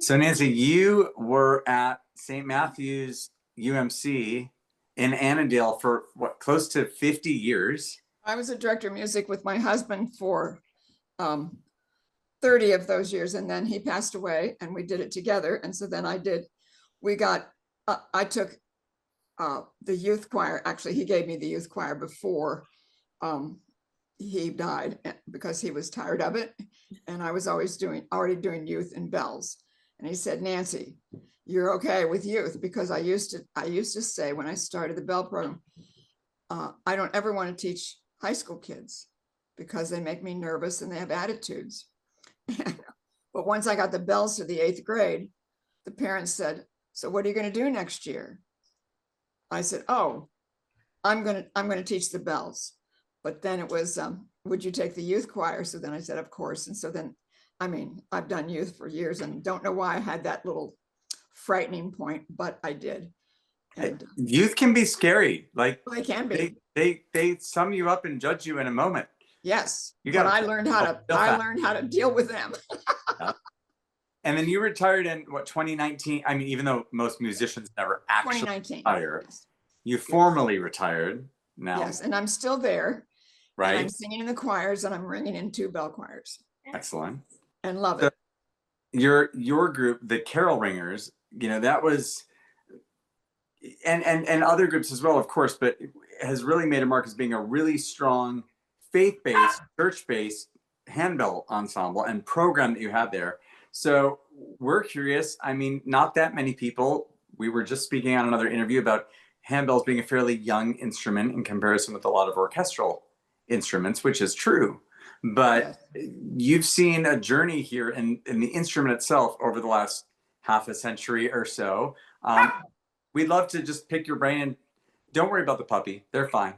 So Nancy, you were at St. Matthew's UMC in Annandale for what, close to 50 years? I was a director of music with my husband for 30 of those years, and then he passed away and we did it together. And so then I took the youth choir. Actually, he gave me the youth choir before he died because he was tired of it. And I was already doing youth and bells. And he said, Nancy, you're okay with youth, because I used to say when I started the bell program, I don't ever want to teach high school kids because they make me nervous and they have attitudes. But once I got the bells to the 8th grade, the parents said, so what are you going to do next year? I said, oh, I'm going to teach the bells. But then it was, would you take the youth choir? So then I said, of course. And so then, I mean, I've done youth for years and don't know why I had that little frightening point, but I did. And youth can be scary. Like they can be. They sum you up and judge you in a moment. Yes, but I learned how to deal with them. Yeah. And then you retired in what, 2019? I mean, even though most musicians never actually retire, yes. You formally retired now. Yes, and I'm still there. Right. And I'm singing in the choirs and I'm ringing in 2 bell choirs. Excellent. And love it. Your group, the Carol Ringers, you know, that was, and other groups as well, of course, but has really made a mark as being a really strong faith-based, church-based handbell ensemble and program that you had there. So we're curious. I mean, not that many people. We were just speaking on another interview about handbells being a fairly young instrument in comparison with a lot of orchestral instruments, which is true. But you've seen a journey here in the instrument itself over the last half a century or so. We'd love to just pick your brain, and don't worry about the puppy. They're fine.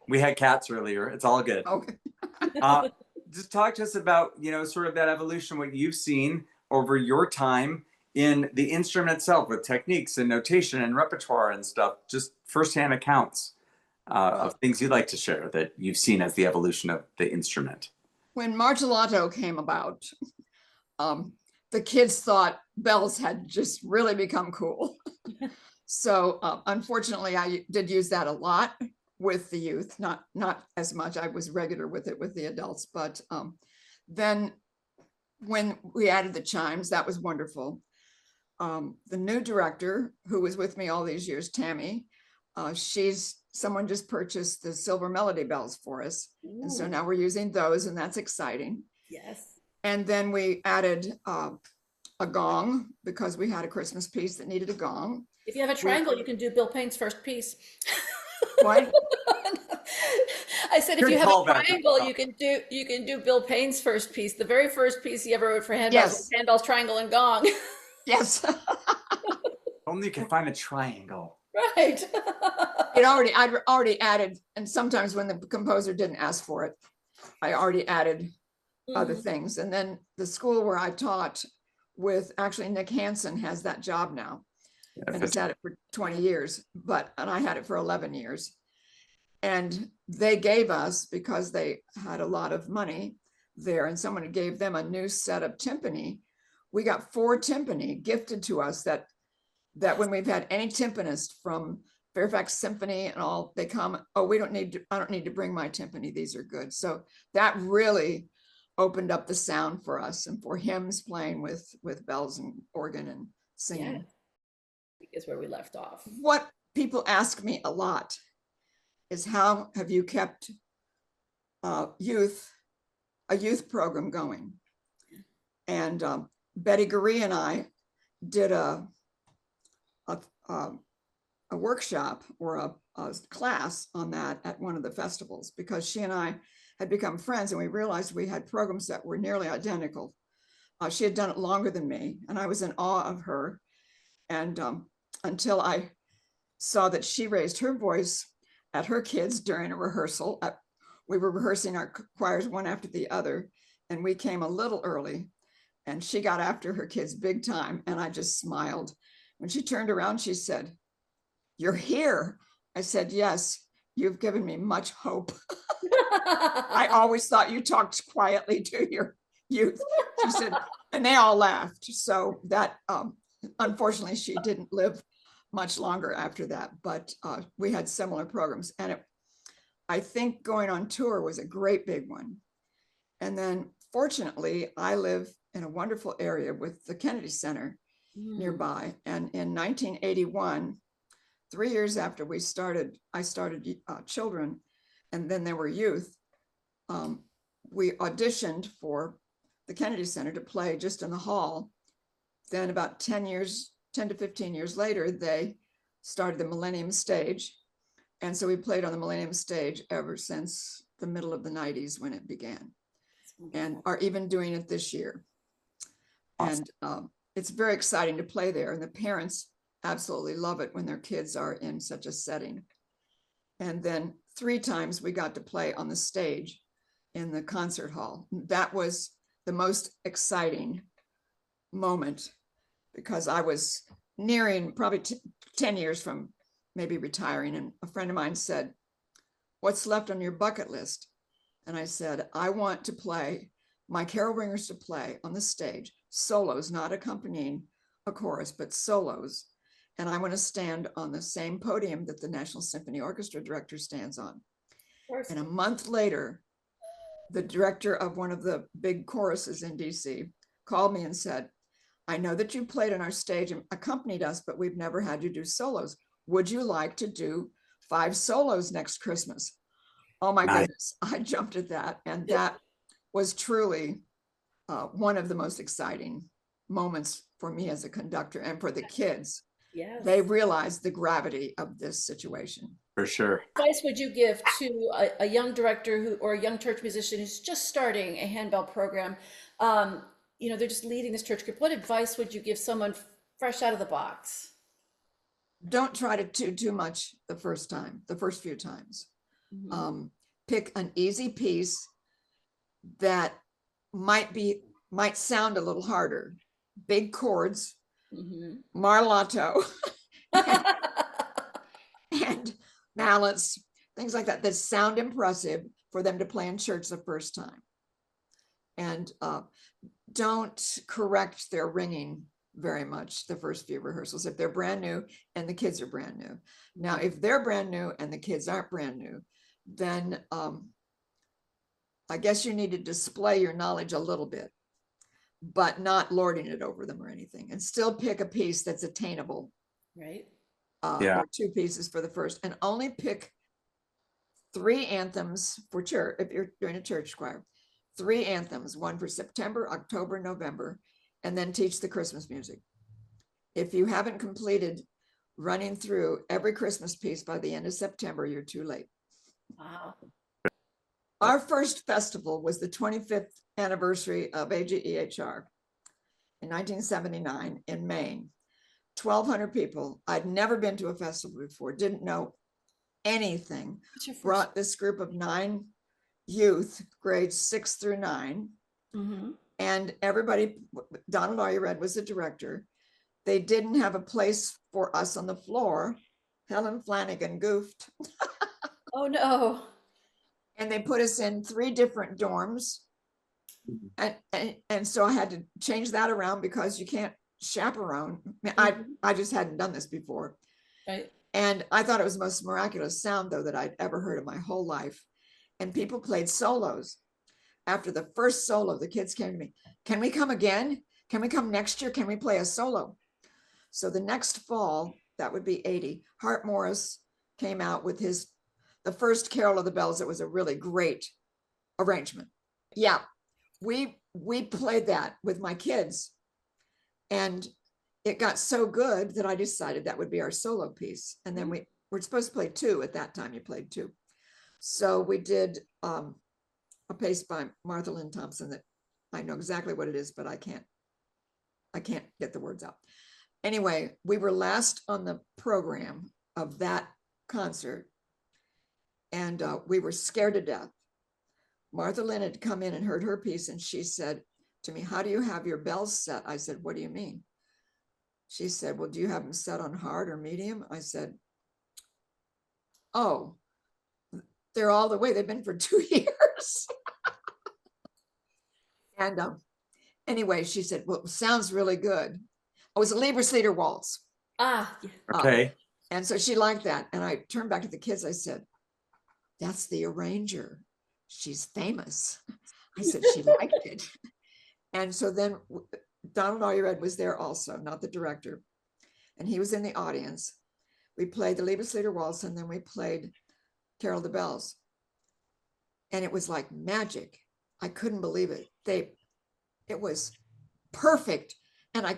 We had cats earlier. It's all good. Okay. Just talk to us about, you know, sort of that evolution, what you've seen over your time in the instrument itself with techniques and notation and repertoire and stuff, just firsthand accounts of things you'd like to share that you've seen as the evolution of the instrument. When Margelato came about, the kids thought bells had just really become cool. So unfortunately, I did use that a lot with the youth, not as much. I was regular with it with the adults, but then when we added the chimes, that was wonderful. The new director, who was with me all these years, Tammy, someone just purchased the silver melody bells for us. Ooh. And so now we're using those, and that's exciting. Yes. And then we added a gong because we had a Christmas piece that needed a gong. If you have a triangle, you can do Bill Payne's first piece. What? I said, if you have a triangle, you can do Bill Payne's first piece. The very first piece he ever wrote for handbells was handbells, triangle, and gong. Yes. Only you can find a triangle. Right. I'd already added, and sometimes when the composer didn't ask for it, I already added other things. And then the school where I taught with, actually Nick Hansen has that job now. And he's had it for 20 years, and I had it for 11 years. And they gave us, because they had a lot of money there and someone gave them a new set of timpani, we got 4 timpani gifted to us that when we've had any timpanist from Fairfax Symphony and all, they come, oh, I don't need to bring my timpani. These are good. So that really opened up the sound for us and for hymns playing with bells and organ and singing. Yeah. Is where we left off. What people ask me a lot is, how have you kept a youth program going? And Betty Gurry and I did a workshop or a class on that at one of the festivals, because she and I had become friends and we realized we had programs that were nearly identical. She had done it longer than me and I was in awe of her. And until I saw that she raised her voice at her kids during a rehearsal. We were rehearsing our choirs one after the other, and we came a little early, and she got after her kids big time, and I just smiled. When she turned around, she said, "You're here." I said, "Yes, you've given me much hope." I always thought you talked quietly to youth. She said, and they all laughed. So that, unfortunately, she didn't live much longer after that, but we had similar programs. And I think going on tour was a great big one. And then fortunately, I live in a wonderful area with the Kennedy Center nearby. And in 1981, 3 years after I started children, and then there were youth, we auditioned for the Kennedy Center to play just in the hall. Then about 10 to 15 years later, they started the Millennium Stage. And so we played on the Millennium Stage ever since the middle of the 90s when it began, and are even doing it this year. Awesome. And it's very exciting to play there. And the parents absolutely love it when their kids are in such a setting. And then 3 times we got to play on the stage in the concert hall. That was the most exciting moment because I was nearing probably 10 years from maybe retiring. And a friend of mine said, "What's left on your bucket list?" And I said, "I want to play my carol ringers to play on the stage, solos, not accompanying a chorus, but solos. And I want to stand on the same podium that the National Symphony Orchestra director stands on." And a month later, the director of one of the big choruses in DC called me and said, "I know that you played on our stage and accompanied us, but we've never had you do solos. Would you like to do 5 solos next Christmas?" Oh my goodness, I jumped at that. And that was truly one of the most exciting moments for me as a conductor and for the kids. Yes. They realized the gravity of this situation. For sure. What advice would you give to a young director or a young church musician who's just starting a handbell program? They're just leading this church group. What advice would you give someone fresh out of the box? Don't try to do too much the first few times. Mm-hmm. Pick an easy piece that might sound a little harder. Big chords, mm-hmm. Marlato, and mallets, things like that sound impressive for them to play in church the first time. And don't correct their ringing very much the first few rehearsals if they're brand new and the kids are brand new. Now, if they're brand new and the kids aren't brand new, then I guess you need to display your knowledge a little bit, but not lording it over them or anything, and still pick a piece that's attainable. Right. Or 2 pieces for the first, and only pick 3 anthems for church. If you're doing a church choir, 3 anthems, one for September, October, November, and then teach the Christmas music. If you haven't completed running through every Christmas piece by the end of September, you're too late. Wow. Our first festival was the 25th anniversary of AGEHR in 1979 in Maine. 1,200 people. I'd never been to a festival before, didn't know anything. Brought this group of 9 youth, grades 6 through 9. Mm-hmm. And everybody, Donald Ayered was the director. They didn't have a place for us on the floor. Helen Flanagan goofed. Oh no. And they put us in 3 different dorms. And so I had to change that around because you can't chaperone. I just hadn't done this before. Right. And I thought it was the most miraculous sound, though, that I'd ever heard in my whole life. And people played solos. After the first solo, the kids came to me, "Can we come again? Can we come next year? Can we play a solo?" So the next fall, that would be 80, Hart Morris came out with the first Carol of the Bells. It was a really great arrangement. Yeah, we played that with my kids. And it got so good that I decided that would be our solo piece. And then we were supposed to play 2 at that time. You played 2. So we did a piece by Martha Lynn Thompson that I know exactly what it is, but I can't get the words out. Anyway, we were last on the program of that concert, and we were scared to death. Martha Lynn had come in and heard her piece, and she said to me, "How do you have your bells set?" I said, "What do you mean?" She said, "Well, do you have them set on hard or medium?" I said, "Oh, they're all the way. They've been for 2 years." And anyway, she said, well, it sounds really good. It was a Liebeslieder waltz. Ah, yeah. Okay. And so she liked that. And I turned back to the kids. I said, that's the arranger. She's famous. I said, she liked it. And so then Donald Allred was there also, not the director. And he was in the audience. We played the Liebeslieder waltz, and then we played Carol the Bells. And it was like magic. I couldn't believe it. It was perfect. And I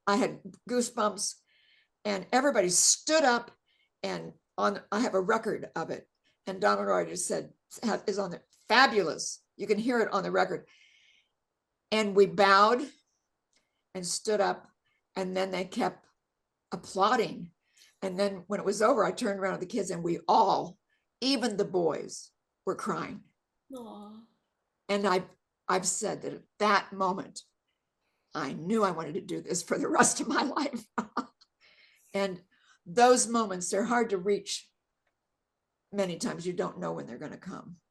had goosebumps, and everybody stood up, and I have a record of it. And Donald Allred said, is on there, fabulous. You can hear it on the record. And we bowed and stood up, and then they kept applauding. And then when it was over, I turned around to the kids, and we all, even the boys, were crying. Aww. And I've said that at that moment, I knew I wanted to do this for the rest of my life. And those moments, they're hard to reach. Many times you don't know when they're going to come.